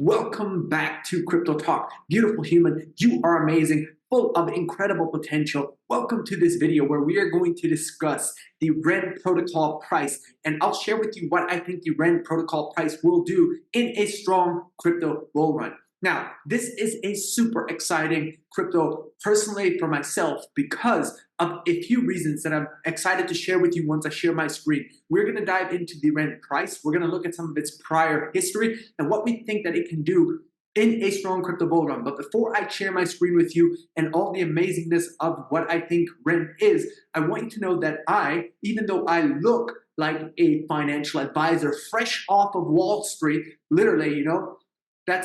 Welcome back to Crypto Talk. Beautiful human, you are amazing, full of incredible potential. Welcome to this video where we are going to discuss the REN protocol price, and I'll share with you what I think the REN protocol price will do in a strong crypto bull run. Now, this is a super exciting crypto personally for myself because of a few reasons that I'm excited to share with you once I share my screen. We're going to dive into the REN price. We're going to look at some of its prior history and what we think that it can do in a strong crypto bull run. But before I share my screen with you and all the amazingness of what I think REN is, I want you to know that even though I look like a financial advisor fresh off of Wall Street, literally,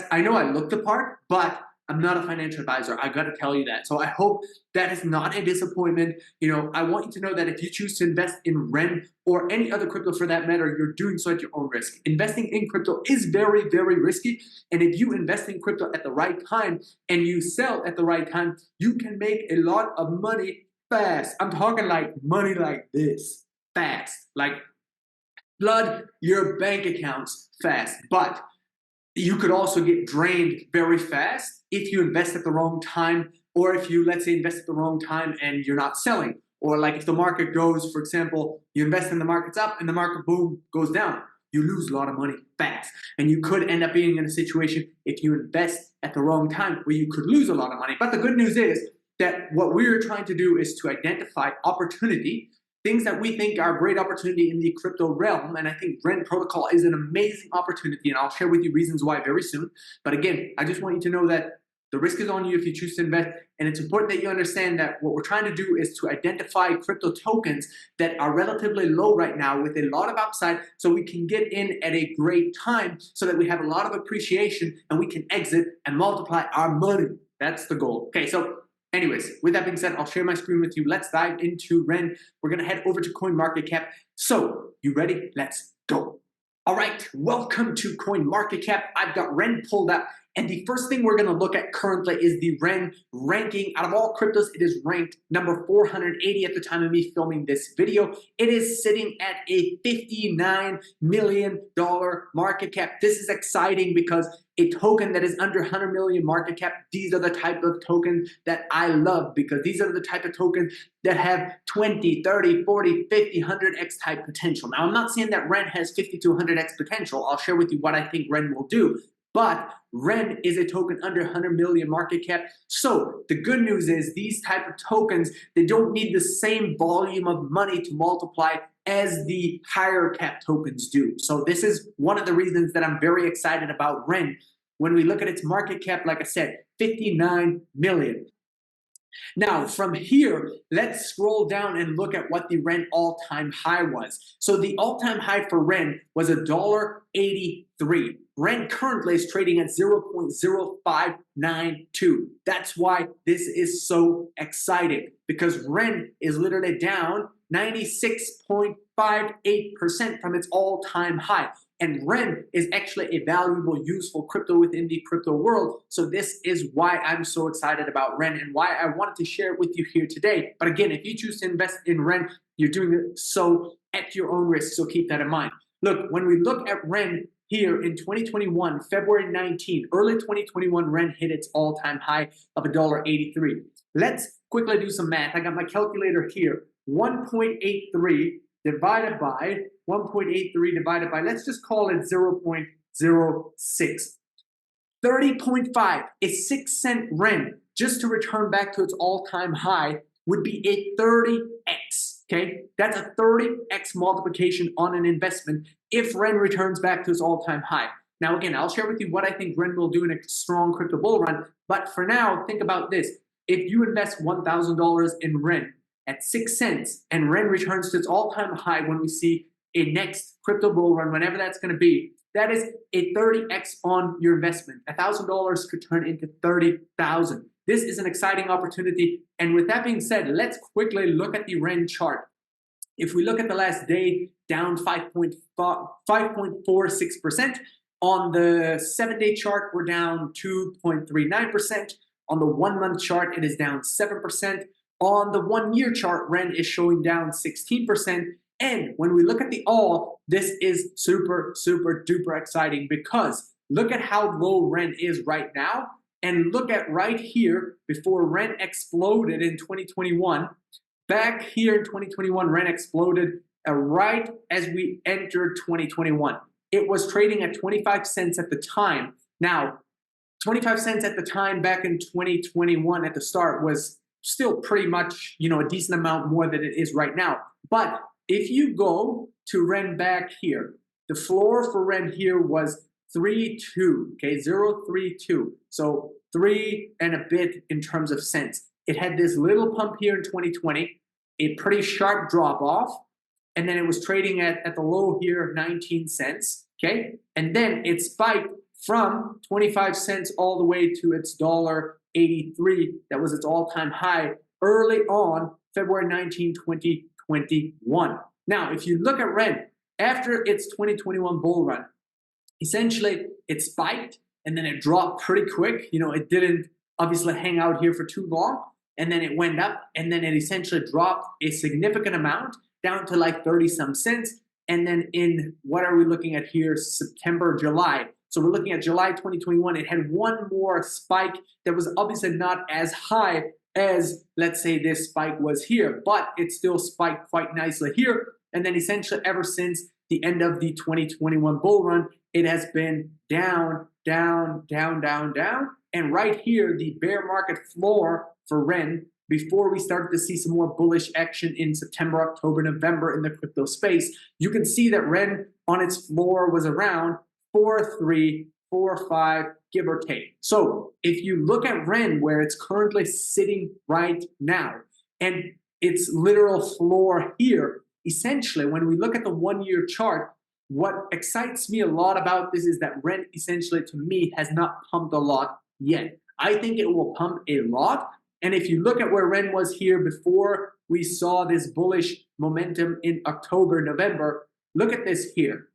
I know I look the part, but I'm not a financial advisor. I gotta tell you that. So I hope that is not a disappointment. I want you to know that if you choose to invest in REN or any other crypto for that matter, you're doing so at your own risk. Investing in crypto is very, very risky. And if you invest in crypto at the right time and you sell at the right time, you can make a lot of money fast. I'm talking like money like this, fast, like flood your bank accounts fast. But you could also get drained very fast if you invest at the wrong time, or if you, let's say, invest at the wrong time and you're not selling. Or like if the market goes, for example, you invest in the market's up and the market, boom, goes down. You lose a lot of money fast. And you could end up being in a situation if you invest at the wrong time where you could lose a lot of money. But the good news is that what we're trying to do is to identify opportunity, things that we think are a great opportunity in the crypto realm, and I think REN protocol is an amazing opportunity, and I'll share with you reasons why very soon. But again, I just want you to know that the risk is on you if you choose to invest, and it's important that you understand that what we're trying to do is to identify crypto tokens that are relatively low right now with a lot of upside, so we can get in at a great time so that we have a lot of appreciation and we can exit and multiply our money. That's the goal. Okay, so anyways, with that being said, I'll share my screen with you. Let's dive into REN. We're going to head over to CoinMarketCap. So, you ready? Let's go. All right, welcome to CoinMarketCap. I've got REN pulled up, and the first thing we're going to look at currently is the REN ranking. Out of all cryptos, it is ranked number 480 at the time of me filming this video. It is sitting at a $59 million market cap. This is exciting because a token that is under 100 million market cap, these are the type of tokens that I love, because these are the type of tokens that have 20, 30, 40, 50, 100x type potential. Now, I'm not saying that REN has 50 to 100x potential. I'll share with you what I think REN will do. But REN is a token under 100 million market cap. So the good news is these type of tokens, they don't need the same volume of money to multiply as the higher cap tokens do. So this is one of the reasons that I'm very excited about REN. When we look at its market cap, like I said, 59 million. Now, from here, let's scroll down and look at what the REN all-time high was. So the all-time high for REN was $1.83. REN currently is trading at 0.0592. That's why this is so exciting, because REN is literally down 96.58% from its all-time high. And REN is actually a valuable, useful crypto within the crypto world. So this is why I'm so excited about REN and why I wanted to share it with you here today. But again, if you choose to invest in REN, you're doing it so at your own risk. So keep that in mind. Look, when we look at REN here in 2021, February 19, early 2021, REN hit its all-time high of $1.83. Let's quickly do some math. I got my calculator here. 1.83 divided by 1.83 divided by, let's just call it 0.06. 30.5, a 6-cent REN, just to return back to its all-time high, would be a 30x, okay? That's a 30x multiplication on an investment if REN returns back to its all-time high. Now, again, I'll share with you what I think REN will do in a strong crypto bull run, but for now, think about this. If you invest $1,000 in REN at 6 cents and REN returns to its all-time high when we see a next crypto bull run, whenever that's going to be, that is a 30x on your investment. $1,000 could turn into 30,000. This is an exciting opportunity. And with that being said, let's quickly look at the REN chart. If we look at the last day, down 5.46%. On the 7-day chart, we're down 2.39%. On the 1-month chart, it is down 7%. On the 1-year chart, REN is showing down 16%. And when we look at the all, this is super, super duper exciting because look at how low Ren is right now, and look at right here before Ren exploded in 2021. Back here in 2021, Ren exploded right as we entered 2021. It was trading at 25 cents at the time. Now, 25 cents at the time back in 2021 at the start was still pretty much, a decent amount more than it is right now. But if you go to Ren back here, the floor for Ren here was 3.2, okay, 0.32. So 3 and a bit in terms of cents. It had this little pump here in 2020, a pretty sharp drop off, and then it was trading at the low here of 19 cents, okay? And then it spiked from 25 cents all the way to its $1.83. That was its all-time high early on February 19, 2021. Now, if you look at Ren, after its 2021 bull run, essentially it spiked and then it dropped pretty quick. It didn't obviously hang out here for too long, and then it went up, and then it essentially dropped a significant amount down to like 30 some cents. And then in, what are we looking at here, September, July. So we're looking at July 2021. It had one more spike that was obviously not as high as, let's say, this spike was here, but it still spiked quite nicely here. And then essentially ever since the end of the 2021 bull run, it has been down, down, down, down, down. And right here, the bear market floor for Ren, before we started to see some more bullish action in September, October, November in the crypto space, you can see that Ren on its floor was around 4.3, 4.5, give or take. So if you look at Ren where it's currently sitting right now, and its literal floor here, essentially when we look at the 1-year chart, what excites me a lot about this is that Ren essentially to me has not pumped a lot yet. I think it will pump a lot. And if you look at where Ren was here before we saw this bullish momentum in October, November, look at this here.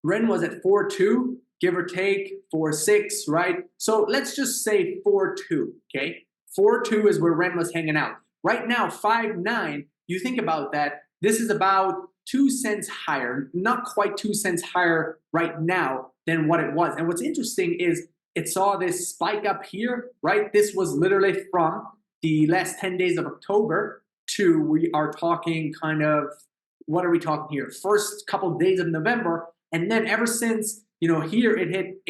Ren was at 4.2, give or take, 4.6, right? So let's just say 4.2, okay? 4.2 is where Ren was hanging out. Right now, 5.9, you think about that, this is about 2 cents higher, not quite 2 cents higher right now than what it was. And what's interesting is it saw this spike up here, right? This was literally from the last 10 days of October to, we are talking kind of, what are we talking here? First couple days of November. And then ever since, here it hit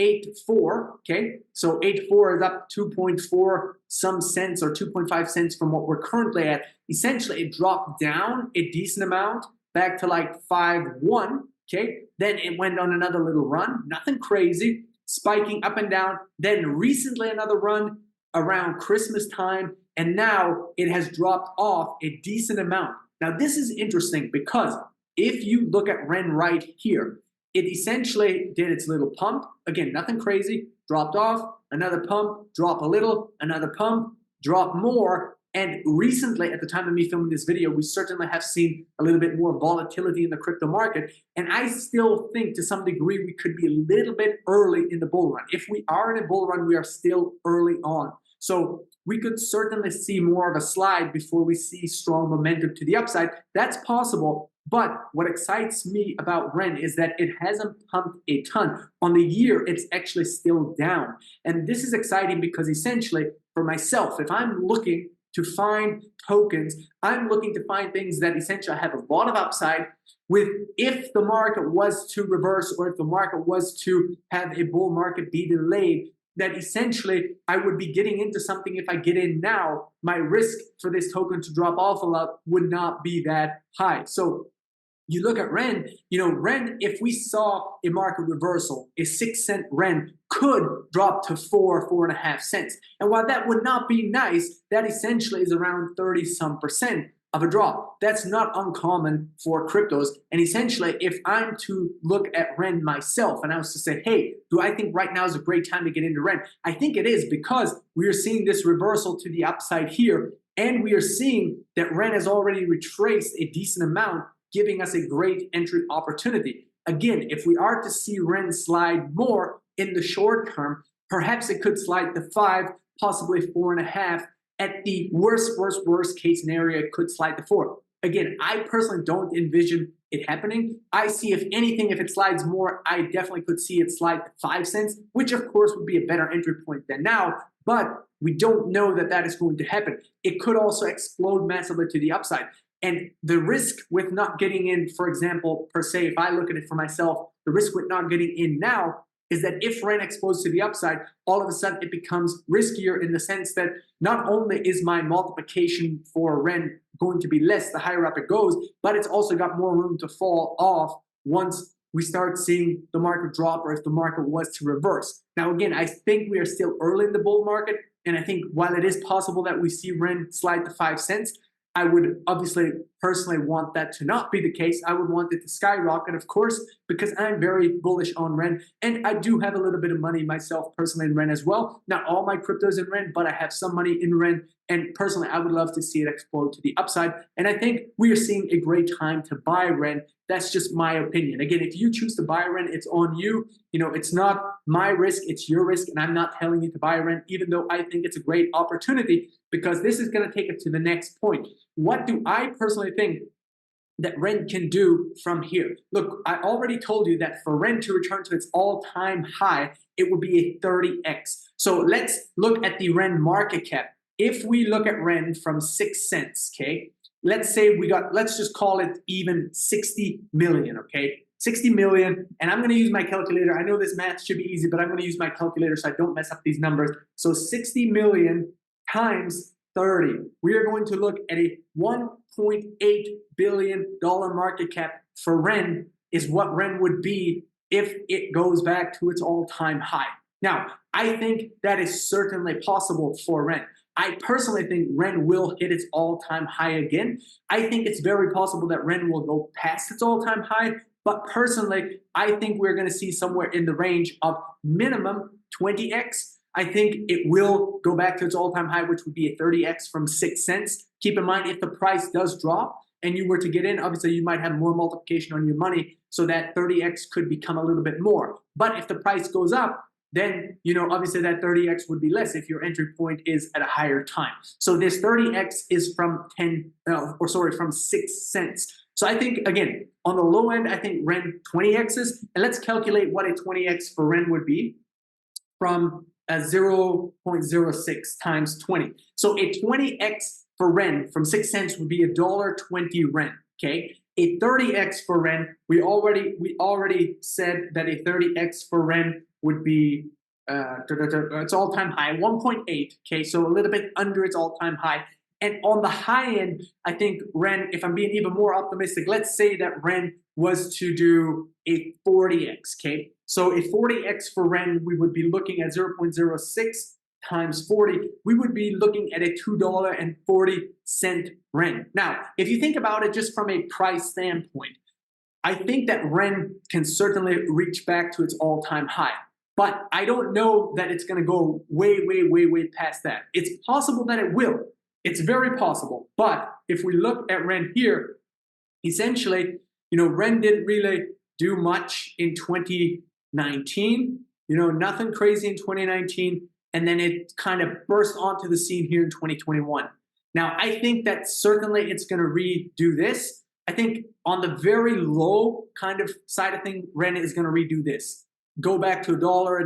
8.4, okay? So 8.4 is up 2.4 some cents or 2.5 cents from what we're currently at. Essentially, it dropped down a decent amount back to like 5.1, okay? Then it went on another little run, nothing crazy, spiking up and down. Then recently another run around Christmas time, and now it has dropped off a decent amount. Now this is interesting because if you look at Ren right here, it essentially did its little pump. Again, nothing crazy, dropped off, another pump, drop a little, another pump, drop more. And recently, at the time of me filming this video, we certainly have seen a little bit more volatility in the crypto market. And I still think to some degree we could be a little bit early in the bull run. If we are in a bull run, we are still early on. So we could certainly see more of a slide before we see strong momentum to the upside. That's possible. But what excites me about Ren is that it hasn't pumped a ton. On the year, it's actually still down. And this is exciting because essentially, for myself, if I'm looking to find tokens, I'm looking to find things that essentially have a lot of upside with, if the market was to reverse or if the market was to have a bull market be delayed, that essentially I would be getting into something. If I get in now, my risk for this token to drop off a lot would not be that high. So you look at Ren, Ren, if we saw a market reversal, a 6-cent Ren could drop to 4.5 cents. And while that would not be nice, that essentially is around 30-some% of a drop. That's not uncommon for cryptos. And essentially, if I'm to look at Ren myself and I was to say, hey, do I think right now is a great time to get into Ren? I think it is, because we are seeing this reversal to the upside here. And we are seeing that Ren has already retraced a decent amount, giving us a great entry opportunity. Again, if we are to see Ren slide more in the short term, perhaps it could slide to 5, possibly 4.5. At the worst case scenario, it could slide to 4. Again, I personally don't envision it happening. I see, if anything, if it slides more, I definitely could see it slide to 5 cents, which of course would be a better entry point than now, but we don't know that that is going to happen. It could also explode massively to the upside. And the risk with not getting in, for example, per se, if I look at it for myself, the risk with not getting in now is that if Ren explodes to the upside, all of a sudden it becomes riskier in the sense that not only is my multiplication for Ren going to be less the higher up it goes, but it's also got more room to fall off once we start seeing the market drop, or if the market was to reverse. Now, again, I think we are still early in the bull market, and I think while it is possible that we see Ren slide to 5 cents, I would obviously personally want that to not be the case. I would want it to skyrocket, of course, because I'm very bullish on Ren, and I do have a little bit of money myself personally in Ren as well. Not all my cryptos in Ren, but I have some money in Ren, and personally I would love to see it explode to the upside, and I think we are seeing a great time to buy Ren. That's just my opinion. Again, if you choose to buy Ren, it's on you. You know, it's not my risk, it's your risk, and I'm not telling you to buy Ren, even though I think it's a great opportunity, because this is going to take it to the next point. What do I personally think that Ren can do from here? Look, I already told you that for Ren to return to its all-time high, it would be a 30x. So let's look at the Ren market cap. If we look at Ren from 6 cents, okay, let's say we got, let's just call it even 60 million, okay? 60 million, and I'm going to use my calculator. I know this math should be easy, but I'm going to use my calculator so I don't mess up these numbers. So 60 million times 30. We are going to look at a $1.8 billion market cap for Ren, is what Ren would be if it goes back to its all-time high. Now, I think that is certainly possible for Ren. I personally think Ren will hit its all-time high again. I think it's very possible that Ren will go past its all-time high, but personally, I think we're going to see somewhere in the range of minimum 20x. I think it will go back to its all-time high, which would be a 30x from 6 cents. Keep in mind, if the price does drop and you were to get in, obviously you might have more multiplication on your money, so that 30x could become a little bit more. But if the price goes up, then, you know, obviously that 30x would be less if your entry point is at a higher time. So this 30x is from from 6 cents. So I think, again, on the low end, I think Ren 20x's, and let's calculate what a 20x for Ren would be from 0.06 times 20. So a 20x for Ren from 6 cents would be $1.20 Ren, okay? A 30x for Ren, we already said that a 30x for Ren would be its all-time high, 1.8, okay? So a little bit under its all-time high. And on the high end, I think Ren, if I'm being even more optimistic, let's say that Ren was to do a 40x, okay? So a 40x for Ren, we would be looking at 0.06 times 40. We would be looking at a $2.40 Ren. Now, if you think about it just from a price standpoint, I think that Ren can certainly reach back to its all-time high. But I don't know that it's going to go way past that. It's possible that it will. It's very possible. But if we look at Ren here, essentially, you know, Ren didn't really do much in 2019. You know, nothing crazy in 2019. And then it kind of burst onto the scene here in 2021. Now, I think that certainly it's going to redo this. I think on the very low kind of side of thing, Ren is going to redo this. Go back to $1,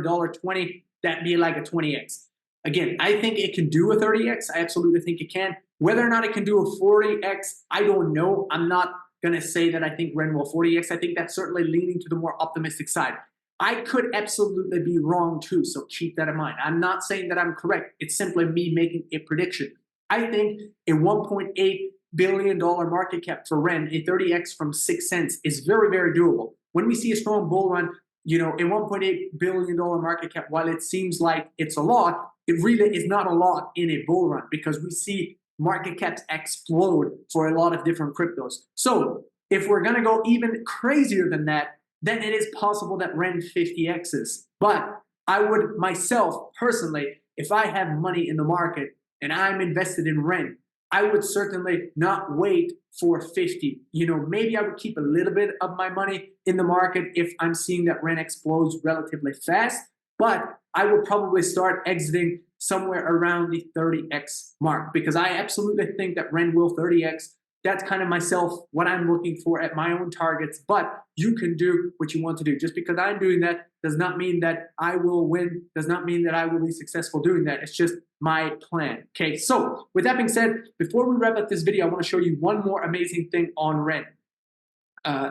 $1.20, that'd be like a 20x. Again, I think it can do a 30x. I absolutely think it can. Whether or not it can do a 40x, I don't know. I'm not going to say that I think Ren will 40x. I think that's certainly leaning to the more optimistic side. I could absolutely be wrong too, so keep that in mind. I'm not saying that I'm correct. It's simply me making a prediction. I think a $1.8 billion market cap for Ren, a 30x from 6 cents, is very doable. When we see a strong bull run, you know, a $1.8 billion market cap, while it seems like it's a lot, it really is not a lot in a bull run, because we see market caps explode for a lot of different cryptos. So if we're going to go even crazier than that, then it is possible that Ren 50x's. But I would myself, personally, if I have money in the market and I'm invested in Ren, I would certainly not wait for 50. You know, maybe I would keep a little bit of my money in the market if I'm seeing that Ren explodes relatively fast, but I would probably start exiting somewhere around the 30x mark, because I absolutely think that Ren will 30x. that's kind of myself, what I'm looking for at my own targets. But you can do what you want to do. Just because I'm doing that does not mean that I will win, does not mean that I will be successful doing that. It's just my plan. Okay, so with that being said, before we wrap up this video, I want to show you one more amazing thing on Ren.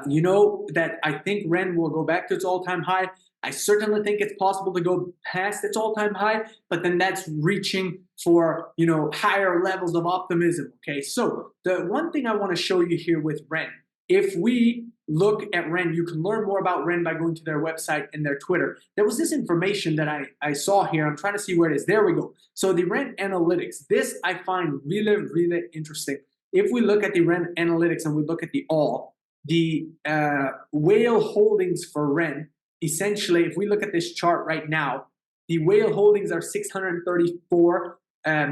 You know that I think Ren will go back to its all-time high. I certainly think it's possible to go past its all-time high, but then that's reaching for, you know, higher levels of optimism. Okay, so the one thing I want to show you here with Ren, if we look at Ren, you can learn more about Ren by going to their website and their Twitter. There was this information that I saw here. I'm trying to see where it is. There we go. So the Ren analytics, this I find really, really interesting. If we look at the Ren analytics and we look at the whale holdings for Ren, essentially, if we look at this chart right now, the whale holdings are 634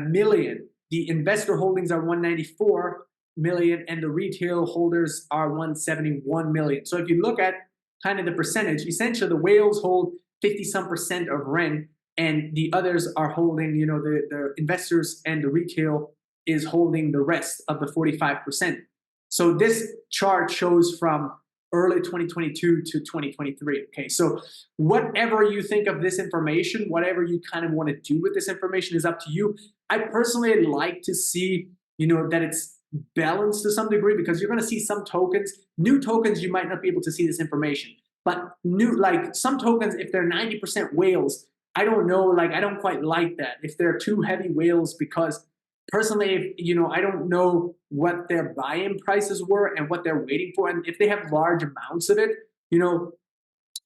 million. The investor holdings are 194 million, and the retail holders are 171 million. So if you look at kind of the percentage, essentially the whales hold 50-some% of Ren, and the others are holding, you know, the investors and the retail is holding the rest of the 45%. So this chart shows from early 2022 to 2023. Okay, so whatever you think of this information, whatever you kind of want to do with this information is up to you. I personally like to see, you know, that it's balanced to some degree, because you're going to see some tokens, new tokens, you might not be able to see this information, but new, like some tokens, if they're 90% whales, I don't know, like I don't quite like that if they're too heavy whales, because personally, you know, I don't know what their buy-in prices were and what they're waiting for. And if they have large amounts of it, you know,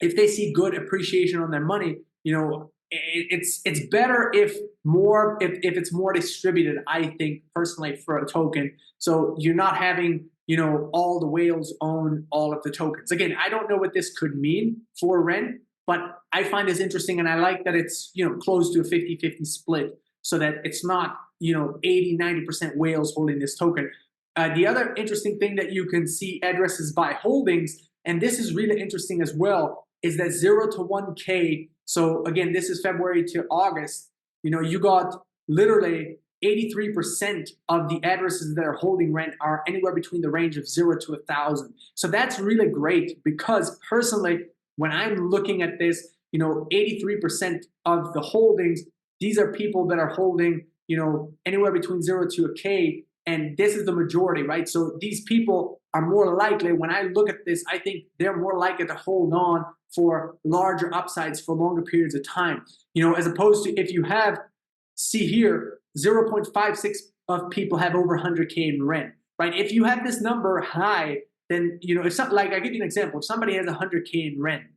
if they see good appreciation on their money, you know, it's better if it's more distributed, I think, personally, for a token. So you're not having, you know, all the whales own all of the tokens. Again, I don't know what this could mean for Ren, but I find this interesting, and I like that it's, you know, close to a 50-50 split, so that it's not, you know, 80-90% whales holding this token. The other interesting thing that you can see addresses by holdings, and this is really interesting as well, is that 0 to 1K. So again, this is February to August. You know, you got literally 83% of the addresses that are holding Ren are anywhere between the range of 0 to 1,000. So that's really great, because personally, when I'm looking at this, you know, 83% of the holdings, these are people that are holding, you know, anywhere between 0 to a K, and this is the majority, right? So these people are more likely, when I look at this, I think they're more likely to hold on for larger upsides for longer periods of time, you know, as opposed to if you have, see here, 0.56 of people have over 100K in Ren, right? If you have this number high, then, you know, if something, like, I give you an example, if somebody has 100K in Ren,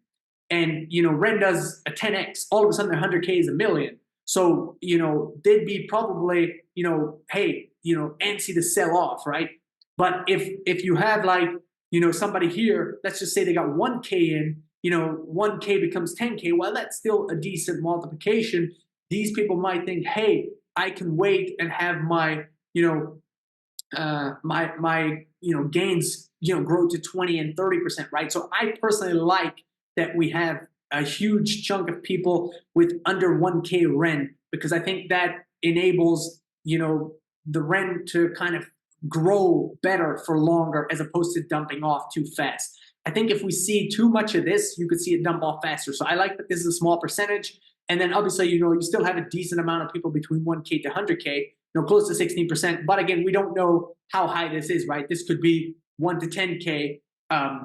and, you know, Ren does a 10x, all of a sudden their 100K is $1 million. So, you know, they'd be probably, you know, hey, you know, antsy to sell off, right? But if you have, like, you know, somebody here, let's just say they got 1K in, you know, 1K becomes 10K, well, that's still a decent multiplication. These people might think, hey, I can wait and have my, you know, my you know, gains, you know, grow to 20 and 30%, right? So I personally like that we have a huge chunk of people with under 1K Ren, because I think that enables, you know, the Ren to kind of grow better for longer, as opposed to dumping off too fast. I think if we see too much of this, you could see it dump off faster. So I like that this is a small percentage. And then obviously, you know, you still have a decent amount of people between 1K to 100K, you know, close to 16%. But again, we don't know how high this is, right? This could be 1 to 10K.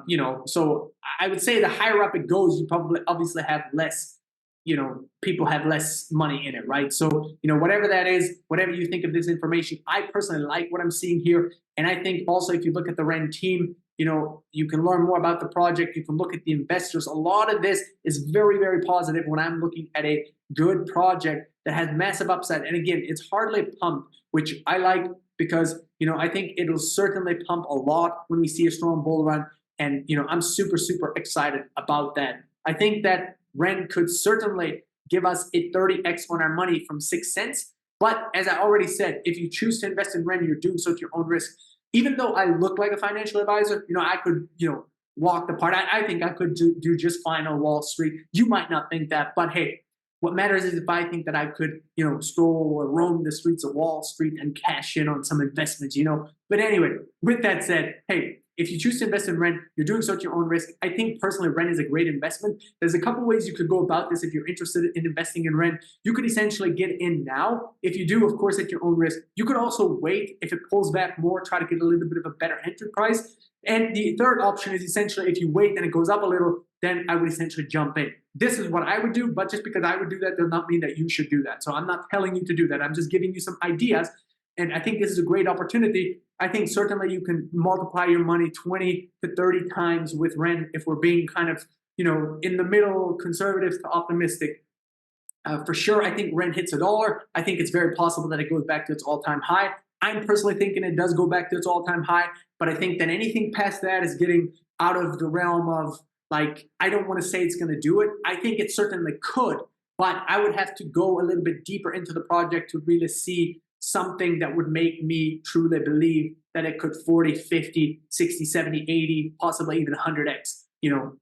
You know, so I would say the higher up it goes, you probably obviously have less, you know, people have less money in it, right? So, you know, whatever that is, whatever you think of this information, I personally like what I'm seeing here. And I think also, if you look at the Ren team, you know, you can learn more about the project. You can look at the investors. A lot of this is very, very positive when I'm looking at a good project that has massive upside. And again, it's hardly pumped, which I like, because, you know, I think it'll certainly pump a lot when we see a strong bull run. And, you know, I'm super, super excited about that. I think that Ren could certainly give us a 30x on our money from 6 cents. But as I already said, if you choose to invest in Ren, you're doing so at your own risk. Even though I look like a financial advisor, you know, I could, you know, walk the part. I think I could do just fine on Wall Street. You might not think that, but hey, What matters is if I think that I could, stroll or roam the streets of Wall Street and cash in on some investments. But anyway, with that said, hey, if you choose to invest in rent, you're doing so at your own risk. I think personally rent is a great investment. There's a couple ways you could go about this if you're interested in investing in rent. You could essentially get in now. If you do, of course, at your own risk. You could also wait. If it pulls back more, try to get a little bit of a better entry price. And the third option is essentially if you wait and it goes up a little, then I would essentially jump in. This is what I would do, but just because I would do that does not mean that you should do that. So I'm not telling you to do that. I'm just giving you some ideas. And I think this is a great opportunity. I think certainly you can multiply your money 20 to 30 times with rent if we're being kind of, in the middle, conservative to optimistic. For sure, I think rent hits $1. I think it's very possible that it goes back to its all-time high. I'm personally thinking it does go back to its all-time high, but I think that anything past that is getting out of the realm of, like, I don't want to say it's going to do it. I think it certainly could, but I would have to go a little bit deeper into the project to really see something that would make me truly believe that it could 40, 50, 60, 70, 80, possibly even 100x.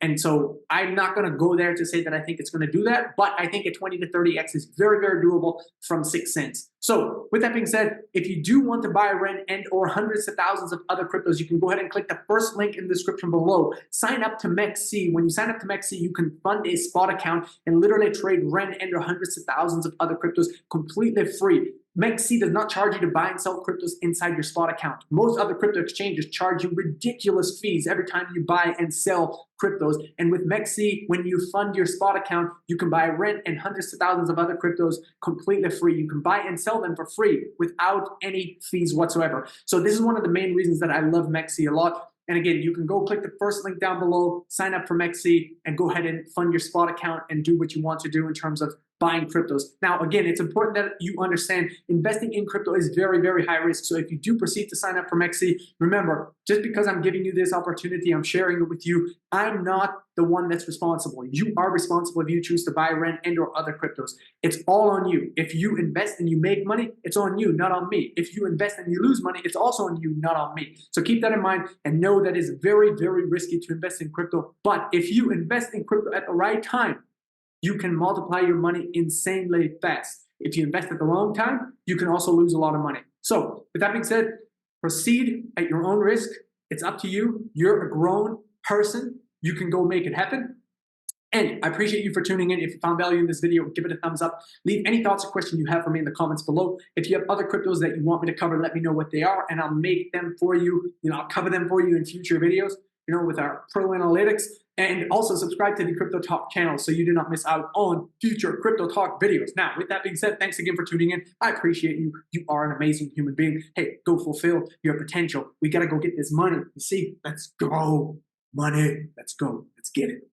And so I'm not going to go there to say that I think it's going to do that, but I think a 20 to 30x is very, very doable from 6 cents. So with that being said, if you do want to buy, rent, and or hundreds of thousands of other cryptos, you can go ahead and click the first link in the description below. Sign up to MEXC. When you sign up to MEXC, you can fund a spot account and literally trade rent and or hundreds of thousands of other cryptos completely free. MEXC does not charge you to buy and sell cryptos inside your spot account. Most other crypto exchanges charge you ridiculous fees every time you buy and sell cryptos. And with MEXC, when you fund your spot account, you can buy, rent, and hundreds of thousands of other cryptos completely free. You can buy and sell them for free without any fees whatsoever. So this is one of the main reasons that I love MEXC a lot. And again, you can go click the first link down below, sign up for MEXC, and go ahead and fund your spot account and do what you want to do in terms of buying cryptos. Now, again, it's important that you understand investing in crypto is very, very high risk. So if you do proceed to sign up for MEXC, remember, just because I'm giving you this opportunity, I'm sharing it with you, I'm not the one that's responsible. You are responsible if you choose to buy, rent, and or other cryptos. It's all on you. If you invest and you make money, it's on you, not on me. If you invest and you lose money, it's also on you, not on me. So keep that in mind and know that it's very, very risky to invest in crypto. But if you invest in crypto at the right time, you can multiply your money insanely fast. If you invest at the wrong time, you can also lose a lot of money. So with that being said, proceed at your own risk. It's up to you. You're a grown person. You can go make it happen. And I appreciate you for tuning in. If you found value in this video, give it a thumbs up. Leave any thoughts or questions you have for me in the comments below. If you have other cryptos that you want me to cover, let me know what they are, and I'll make them for you. I'll cover them for you in future videos, with our pro analytics. And also subscribe to the Crypto Talk channel so you do not miss out on future Crypto Talk videos. Now, with that being said, thanks again for tuning in. I appreciate you. You are an amazing human being. Hey, go fulfill your potential. We got to go get this money. You see? Let's go. Money. Let's go. Let's get it.